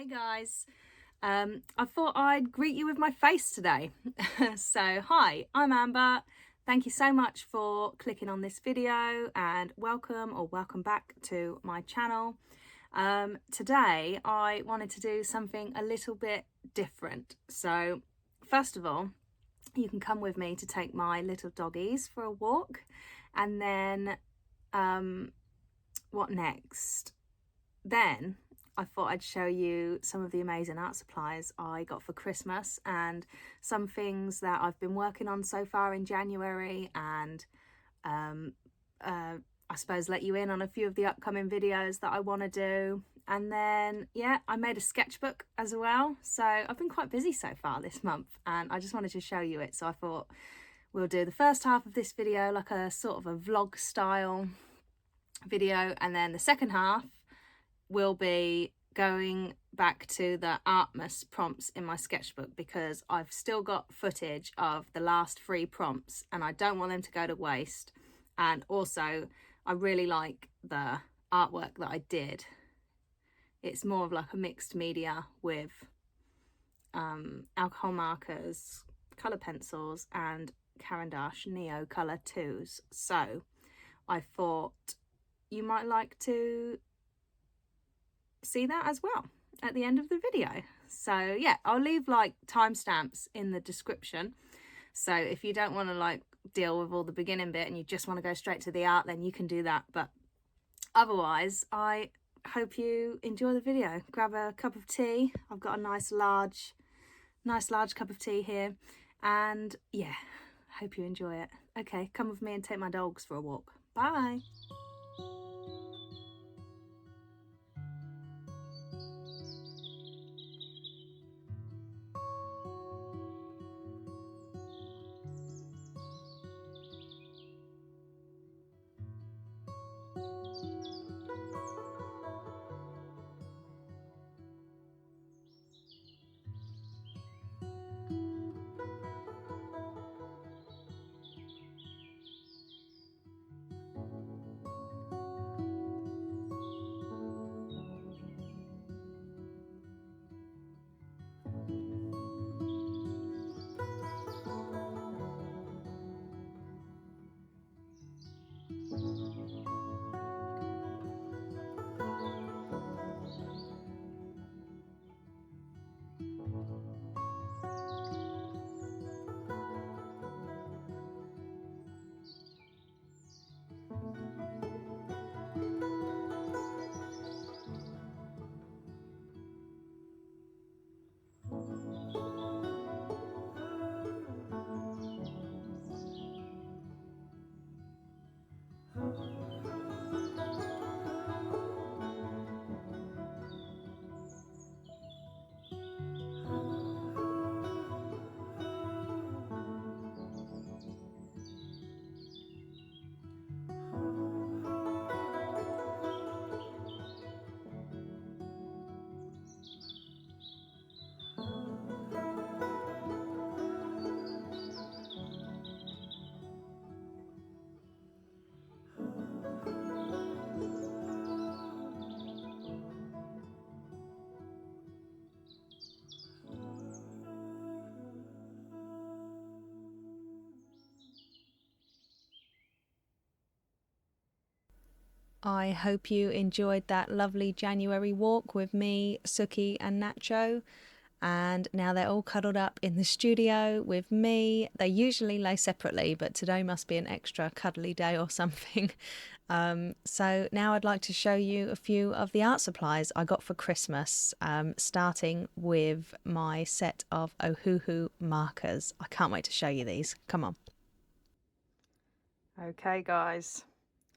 Hey guys, I thought I'd greet you with my face today. So hi, I'm Amber. Thank you so much for clicking on this video and welcome back to my channel. Today I wanted to do something a little bit different. So first of all, you can come with me to take my little doggies for a walk, and then what next? Then I thought I'd show you some of the amazing art supplies I got for Christmas and some things that I've been working on so far in January, and I suppose let you in on a few of the upcoming videos that I want to do. And then yeah, I made a sketchbook as well, so I've been quite busy so far this month and I just wanted to show you it. So I thought we'll do the first half of this video like a sort of a vlog style video, and then the second half will be going back to the Artmas prompts in my sketchbook, because I've still got footage of the last 3 prompts and I don't want them to go to waste. And also I really like the artwork that I did. It's more of like a mixed media with alcohol markers, colour pencils and Caran d'Ache Neo Colour 2s. So I thought you might like to see that as well at the end of the video. So yeah, I'll leave like timestamps in the description, so if you don't want to like deal with all the beginning bit and you just want to go straight to the art, then you can do that. But otherwise, I hope you enjoy the video. Grab a cup of tea. I've got a nice large cup of tea here, and yeah, hope you enjoy it. Okay, come with me and take my dogs for a walk. Bye. I hope you enjoyed that lovely January walk with me, Suki and Nacho. And now they're all cuddled up in the studio with me. They usually lay separately, but today must be an extra cuddly day or something. So now I'd like to show you a few of the art supplies I got for Christmas, starting with my set of Ohuhu markers. I can't wait to show you these. Come on. Okay guys,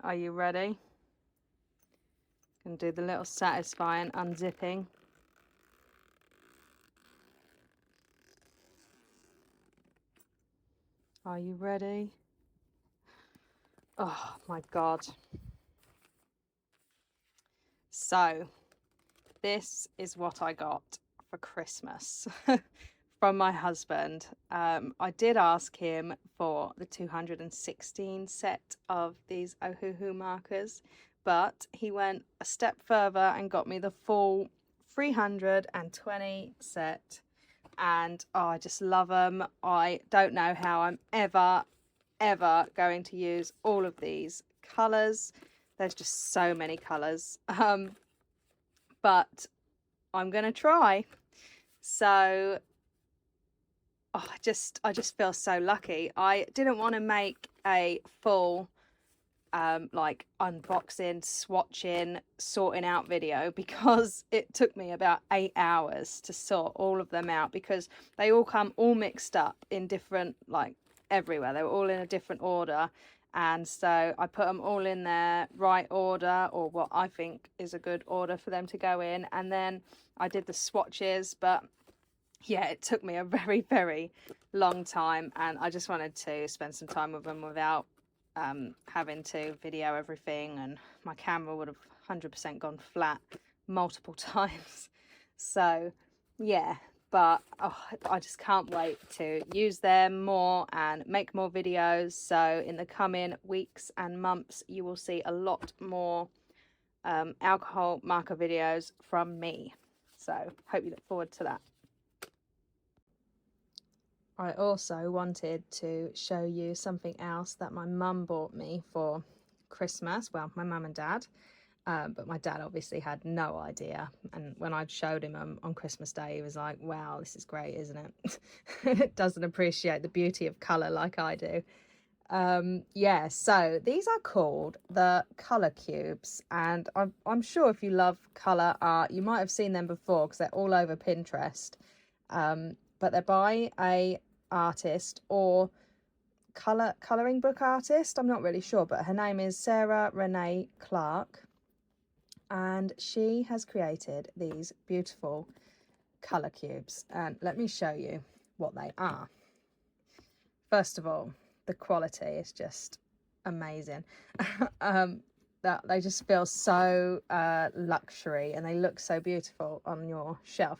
are you ready? And do the little satisfying unzipping. Are you ready? Oh my God. So this is what I got for Christmas from my husband. I did ask him for the 216 set of these Ohuhu markers, but he went a step further and got me the full 320 set, and oh, I just love them. I don't know how I'm ever going to use all of these colours. There's just so many colours, but I'm gonna try. So oh, I just feel so lucky. I didn't want to make a full like unboxing, swatching, sorting out video because it took me about 8 hours to sort all of them out, because they all come all mixed up in different, like everywhere. They were all in a different order, and so I put them all in their right order, or what I think is a good order for them to go in, and then I did the swatches. But yeah, it took me a very long time, and I just wanted to spend some time with them without having to video everything, and my camera would have 100% gone flat multiple times. So yeah, but oh, I just can't wait to use them more and make more videos. So in the coming weeks and months, you will see a lot more alcohol marker videos from me. So hope you look forward to that. I also wanted to show you something else that my mum bought me for Christmas. Well, my mum and dad, but my dad obviously had no idea. And when I showed him on Christmas Day, he was like, wow, this is great, isn't it? It doesn't appreciate the beauty of colour like I do. Yeah, so these are called the colour cubes, and I'm sure if you love colour art, you might have seen them before because they're all over Pinterest. But they're by a artist or colouring book artist, I'm not really sure, but her name is Sarah Renee Clark, and she has created these beautiful colour cubes, and let me show you what they are. First of all, the quality is just amazing. That they just feel so luxury, and they look so beautiful on your shelf.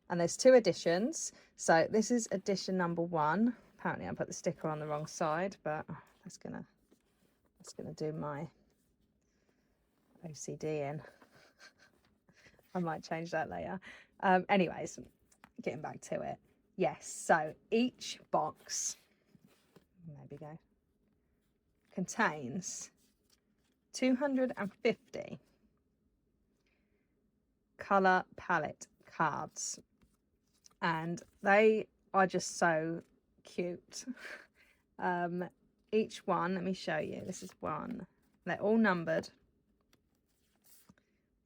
And there's 2 editions. So this is edition number 1. Apparently I put the sticker on the wrong side, but that's gonna do my OCD in. I might change that later. Anyways, getting back to it. Yes, so each box, there we go, contains 250 colour palette cards, and they are just so cute. Each one, let me show you, this is one, they're all numbered.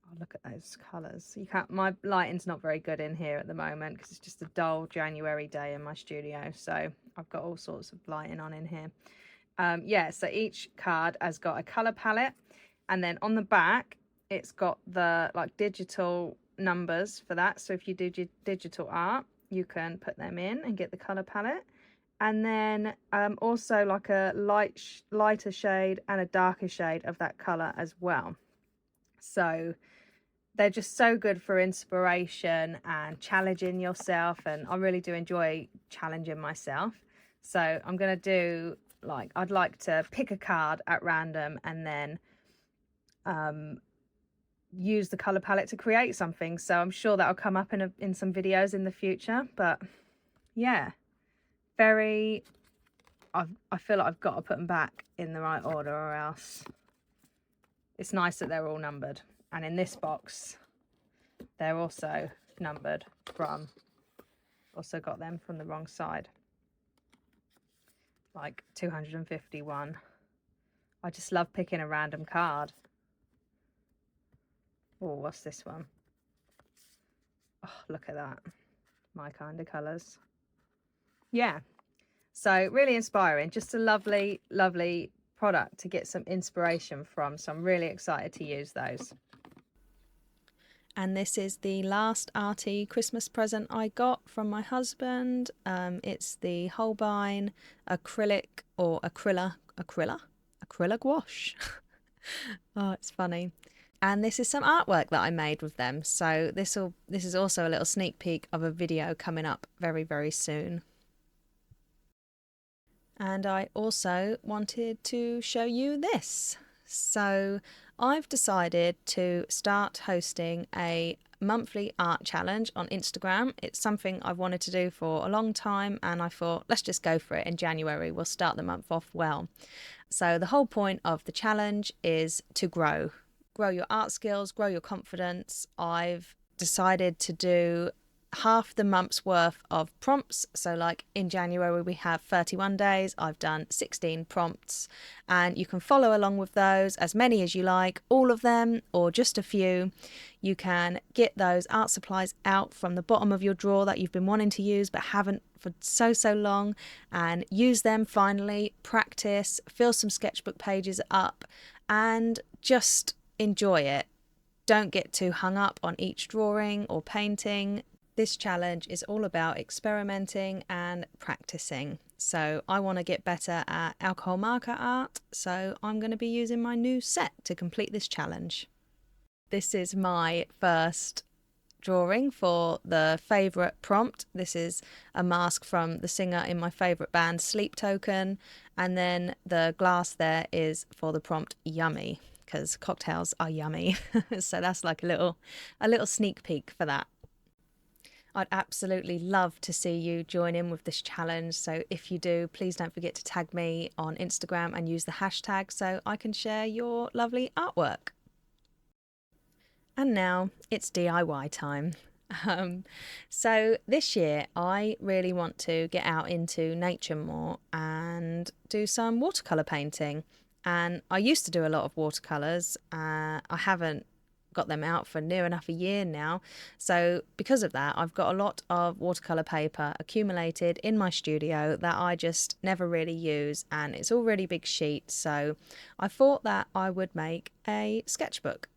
Oh, look at those colours. You can't, my lighting's not very good in here at the moment because it's just a dull January day in my studio, so I've got all sorts of lighting on in here. Yeah, so each card has got a colour palette, and then on the back it's got the like digital numbers for that. So if you do digital art, you can put them in and get the colour palette. And then also like a lighter shade and a darker shade of that colour as well. So they're just so good for inspiration and challenging yourself, and I really do enjoy challenging myself. So I'm going to do, like, I'd like to pick a card at random and then use the colour palette to create something. So I'm sure that'll come up in some videos in the future. But yeah, I feel like I've got to put them back in the right order, or else it's nice that they're all numbered. And in this box, they're also numbered from, also got them from the wrong side, like 251. I just love picking a random card. Oh, what's this one? Oh, look at that. My kind of colours. Yeah. So really inspiring. Just a lovely, lovely product to get some inspiration from. So I'm really excited to use those. And this is the last arty Christmas present I got from my husband. It's the Holbein Acrylic or Acrylic Gouache. Oh, it's funny. And this is some artwork that I made with them. So this is also a little sneak peek of a video coming up very, very soon. And I also wanted to show you this. So I've decided to start hosting a monthly art challenge on Instagram. It's something I've wanted to do for a long time, and I thought, let's just go for it in January. We'll start the month off well. So the whole point of the challenge is to grow your art skills, grow your confidence. I've decided to do half the month's worth of prompts. So like in January we have 31 days. I've done 16 prompts, and you can follow along with those, as many as you like, all of them or just a few. You can get those art supplies out from the bottom of your drawer that you've been wanting to use but haven't for so long, and use them finally, practice, fill some sketchbook pages up, and just enjoy it. Don't get too hung up on each drawing or painting. This challenge is all about experimenting and practicing. So I want to get better at alcohol marker art, so I'm going to be using my new set to complete this challenge. This is my first drawing for the favourite prompt. This is a mask from the singer in my favourite band, Sleep Token, and then the glass there is for the prompt yummy, because cocktails are yummy. So that's like a little sneak peek for that. I'd absolutely love to see you join in with this challenge. So if you do, please don't forget to tag me on Instagram and use the hashtag so I can share your lovely artwork. And now it's DIY time. So this year I really want to get out into nature more and do some watercolour painting. And I used to do a lot of watercolours. I haven't got them out for near enough a year now. So because of that, I've got a lot of watercolour paper accumulated in my studio that I just never really use, and it's all really big sheets. So I thought that I would make a sketchbook.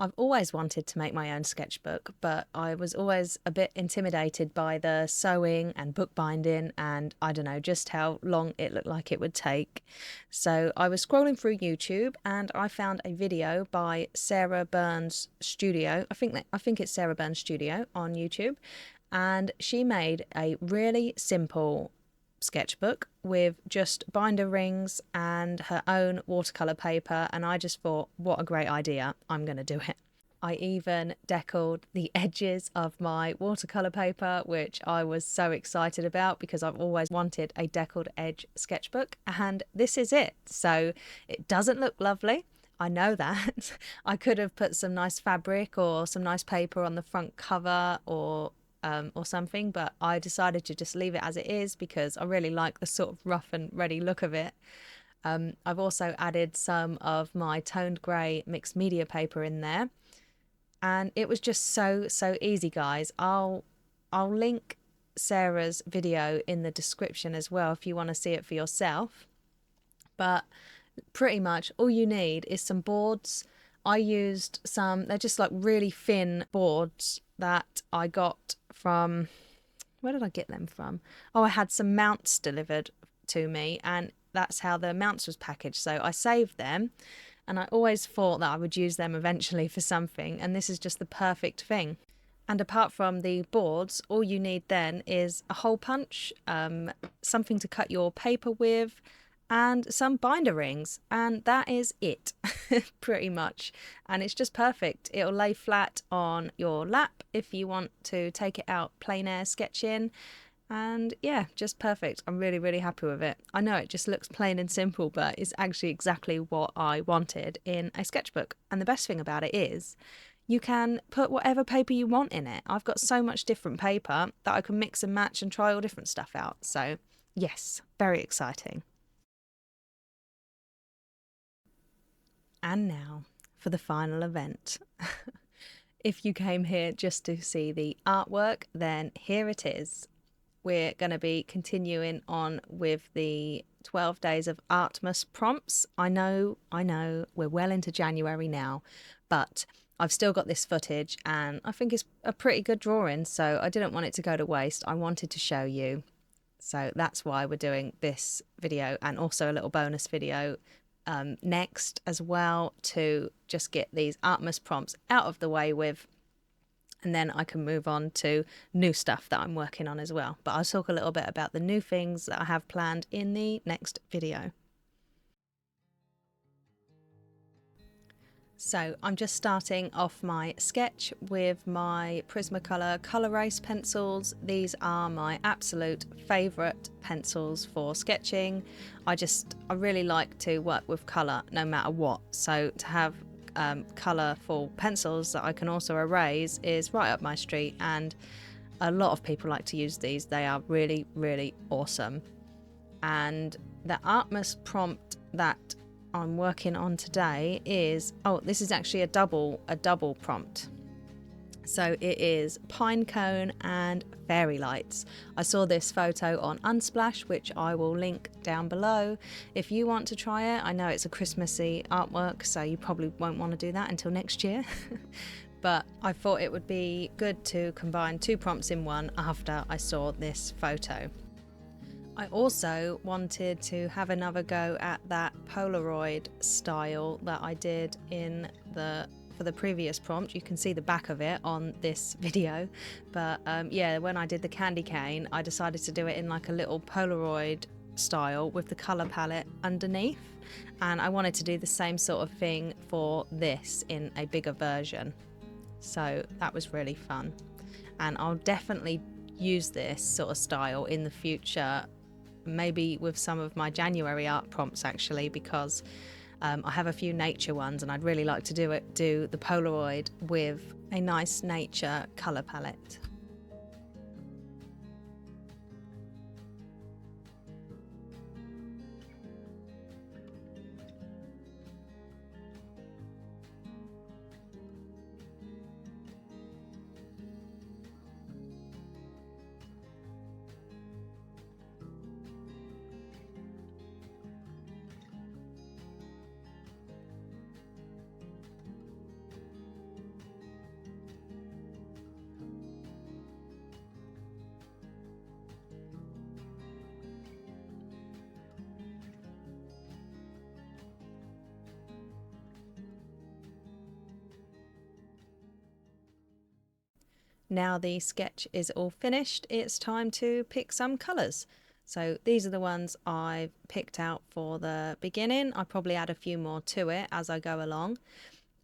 I've always wanted to make my own sketchbook, but I was always a bit intimidated by the sewing and bookbinding, and I don't know just how long it looked like it would take. So I was scrolling through YouTube and I found a video by Sarah Burns Studio. I think it's Sarah Burns Studio on YouTube, and she made a really simple sketchbook with just binder rings and her own watercolor paper, and I just thought, what a great idea, I'm going to do it. I even deckled the edges of my watercolor paper, which I was so excited about because I've always wanted a deckled edge sketchbook, and this is it. So it doesn't look lovely, I know that. I could have put some nice fabric or some nice paper on the front cover or something, but I decided to just leave it as it is because I really like the sort of rough and ready look of it. I've also added some of my toned grey mixed media paper in there, and it was just so easy, guys. I'll link Sarah's video in the description as well if you want to see it for yourself. But pretty much all you need is some boards. I used some, they're just like really thin boards that I got from, where did I get them from? Oh, I had some mounts delivered to me, and that's how the mounts was packaged. So I saved them, and I always thought that I would use them eventually for something, and this is just the perfect thing. And apart from the boards, all you need then is a hole punch, something to cut your paper with, and some binder rings, and that is it. Pretty much. And it's just perfect. It'll lay flat on your lap if you want to take it out plein air sketching, and yeah, just perfect. I'm really happy with it. I know it just looks plain and simple, but it's actually exactly what I wanted in a sketchbook. And the best thing about it is you can put whatever paper you want in it. I've got so much different paper that I can mix and match and try all different stuff out. So yes, very exciting. And now for the final event. If you came here just to see the artwork, then here it is. We're going to be continuing on with the 12 days of Artemis prompts. I know, we're well into January now, but I've still got this footage and I think it's a pretty good drawing, so I didn't want it to go to waste. I wanted to show you. So that's why we're doing this video, and also a little bonus video next as well, to just get these Artemis prompts out of the way with, and then I can move on to new stuff that I'm working on as well. But I'll talk a little bit about the new things that I have planned in the next video. So I'm just starting off my sketch with my Prismacolor Colour Race pencils. These are my absolute favourite pencils for sketching. I really like to work with colour no matter what. So to have colourful pencils that I can also erase is right up my street, and a lot of people like to use these. They are really, really awesome. And the Artmas prompt that I'm working on today is, this is actually a double prompt. So it is pine cone and fairy lights. I saw this photo on Unsplash, which I will link down below if you want to try it. I know it's a Christmassy artwork, so you probably won't want to do that until next year. But I thought it would be good to combine two prompts in one after I saw this photo. I also wanted to have another go at that Polaroid style that I did for the previous prompt. You can see the back of it on this video, but when I did the candy cane, I decided to do it in like a little Polaroid style with the color palette underneath, and I wanted to do the same sort of thing for this in a bigger version. So that was really fun, and I'll definitely use this sort of style in the future, maybe with some of my January art prompts actually, because I have a few nature ones and I'd really like to do the Polaroid with a nice nature colour palette. Now the sketch is all finished, it's time to pick some colours. So these are the ones I've picked out for the beginning. I probably add a few more to it as I go along.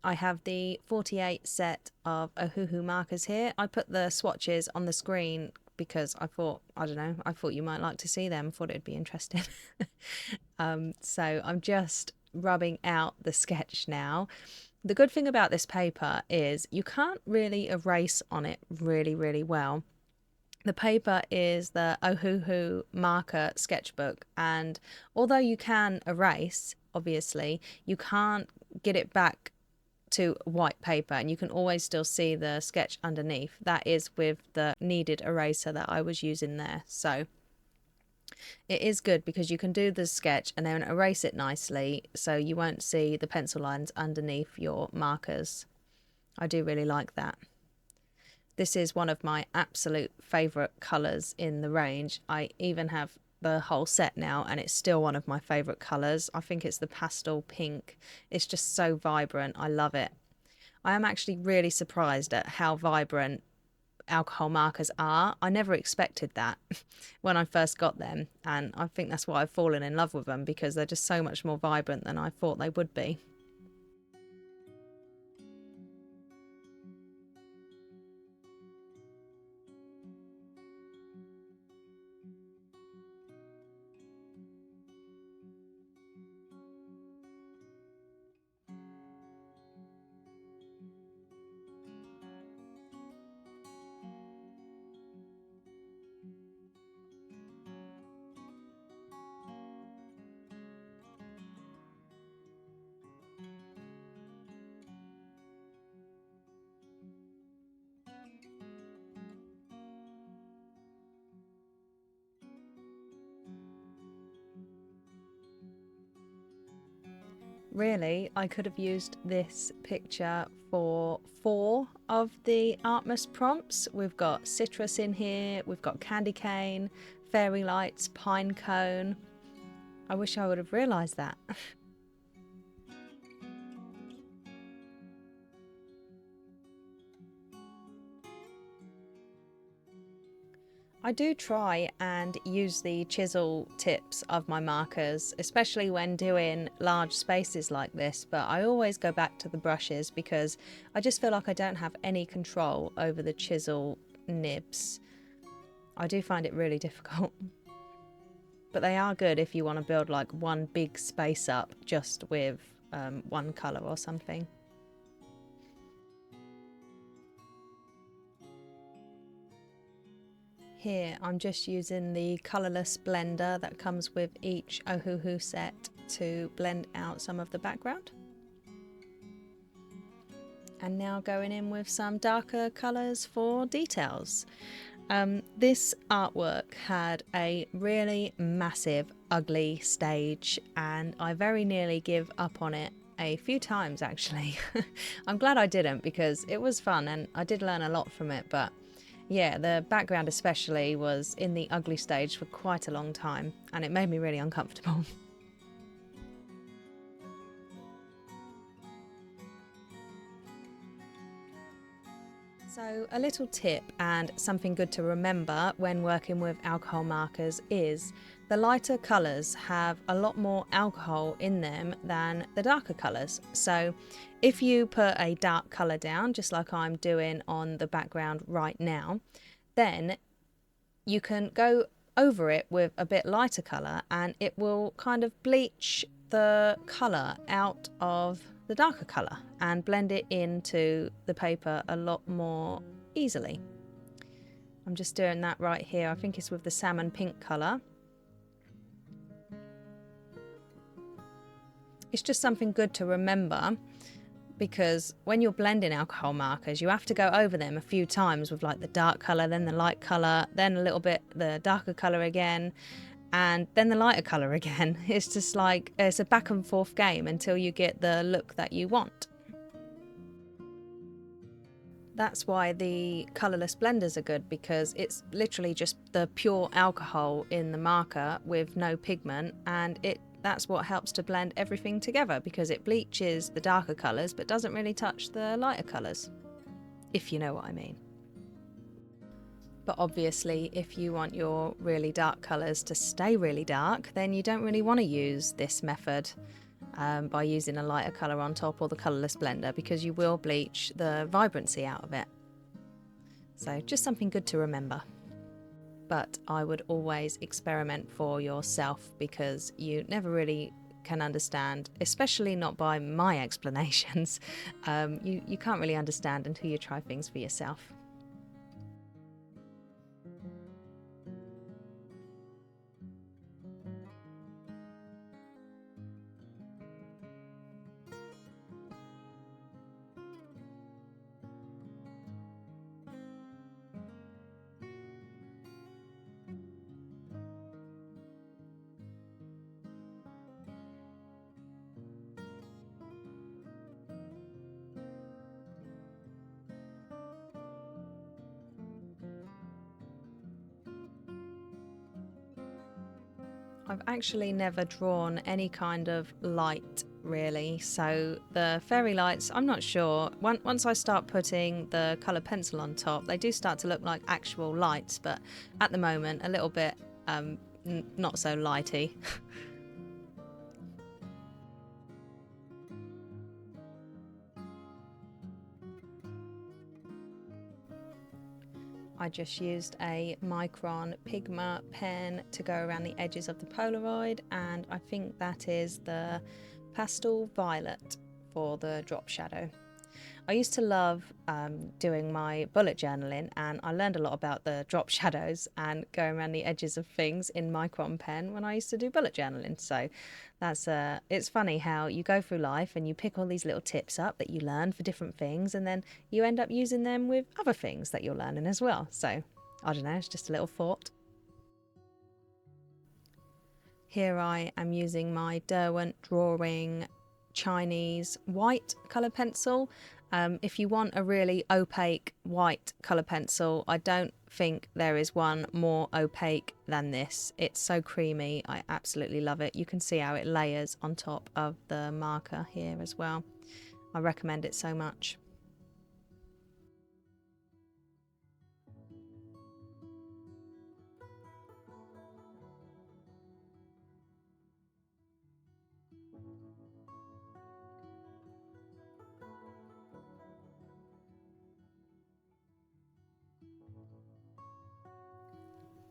I have the 48 set of Ohuhu markers here. I put the swatches on the screen because I thought you might like to see them. I thought it'd be interesting. So I'm just rubbing out the sketch now. The good thing about this paper is you can't really erase on it really, really well. The paper is the Ohuhu Marker Sketchbook, and although you can erase, obviously, you can't get it back to white paper, and you can always still see the sketch underneath. That is with the kneaded eraser that I was using there. So it is good because you can do the sketch and then erase it nicely, so you won't see the pencil lines underneath your markers. I do really like that. This is one of my absolute favourite colours in the range. I even have the whole set now and it's still one of my favourite colours. I think it's the pastel pink. It's just so vibrant. I love it. I am actually really surprised at how vibrant alcohol markers are. I never expected that when I first got them, and I think that's why I've fallen in love with them, because they're just so much more vibrant than I thought they would be. Really, I could have used this picture for 4 of the Artmas prompts. We've got citrus in here, we've got candy cane, fairy lights, pine cone. I wish I would have realised that. I do try and use the chisel tips of my markers, especially when doing large spaces like this, but I always go back to the brushes because I just feel like I don't have any control over the chisel nibs. I do find it really difficult. But they are good if you want to build like one big space up just with one colour or something. Here I'm just using the colourless blender that comes with each Ohuhu set to blend out some of the background. And now going in with some darker colours for details. This artwork had a really massive, ugly stage, and I very nearly give up on it a few times actually. I'm glad I didn't because it was fun and I did learn a lot from it, but yeah, the background especially was in the ugly stage for quite a long time and it made me really uncomfortable. So a little tip and something good to remember when working with alcohol markers is the lighter colours have a lot more alcohol in them than the darker colours. So if you put a dark colour down, just like I'm doing on the background right now, then you can go over it with a bit lighter colour and it will kind of bleach the colour out of the darker colour and blend it into the paper a lot more easily. I'm just doing that right here. I think it's with the salmon pink colour. It's just something good to remember because when you're blending alcohol markers you have to go over them a few times with like the dark colour, then the light colour, then a little bit the darker colour again, and then the lighter colour again. It's just like it's a back and forth game until you get the look that you want. That's why the colourless blenders are good, because it's literally just the pure alcohol in the marker with no pigment, and that's what helps to blend everything together because it bleaches the darker colours but doesn't really touch the lighter colours, if you know what I mean. But obviously if you want your really dark colours to stay really dark, then you don't really want to use this method by using a lighter colour on top or the colourless blender, because you will bleach the vibrancy out of it. So just something good to remember. But I would always experiment for yourself because you never really can understand, especially not by my explanations. You can't really understand until you try things for yourself. I've actually never drawn any kind of light really, so the fairy lights, I'm not sure. Once I start putting the colour pencil on top, they do start to look like actual lights, but at the moment a little bit not so lighty. I just used a Micron Pigma pen to go around the edges of the Polaroid, and I think that is the Pastel Violet for the drop shadow. I used to love doing my bullet journaling, and I learned a lot about the drop shadows and going around the edges of things in Micron pen when I used to do bullet journaling. So that's it's funny how you go through life and you pick all these little tips up that you learn for different things, and then you end up using them with other things that you're learning as well. So I don't know, it's just a little thought. Here I am using my Derwent Drawing Chinese white colour pencil. If you want a really opaque white colour pencil, I don't think there is one more opaque than this. It's so creamy, I absolutely love it. You can see how it layers on top of the marker here as well. I recommend it so much.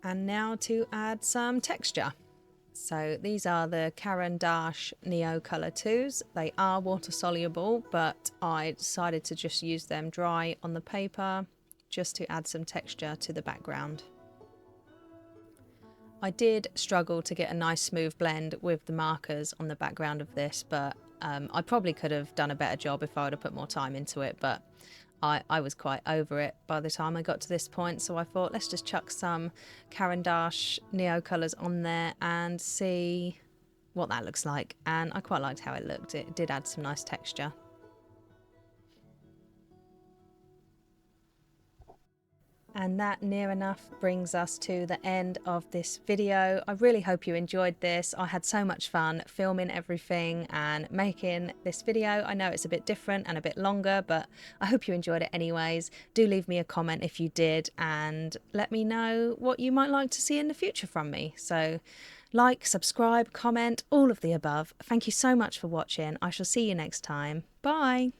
And now to add some texture. So these are the Caran d'Ache Neo Colour 2s. They are water soluble, but I decided to just use them dry on the paper just to add some texture to the background. I did struggle to get a nice smooth blend with the markers on the background of this, but I probably could have done a better job if I would have put more time into it, but I was quite over it by the time I got to this point, so I thought let's just chuck some Caran d'Ache Neo colours on there and see what that looks like. And I quite liked how it looked. It did add some nice texture. And that near enough brings us to the end of this video. I really hope you enjoyed this. I had so much fun filming everything and making this video. I know it's a bit different and a bit longer, but I hope you enjoyed it anyways. Do leave me a comment if you did and let me know what you might like to see in the future from me. So like, subscribe, comment, all of the above. Thank you so much for watching. I shall see you next time. Bye.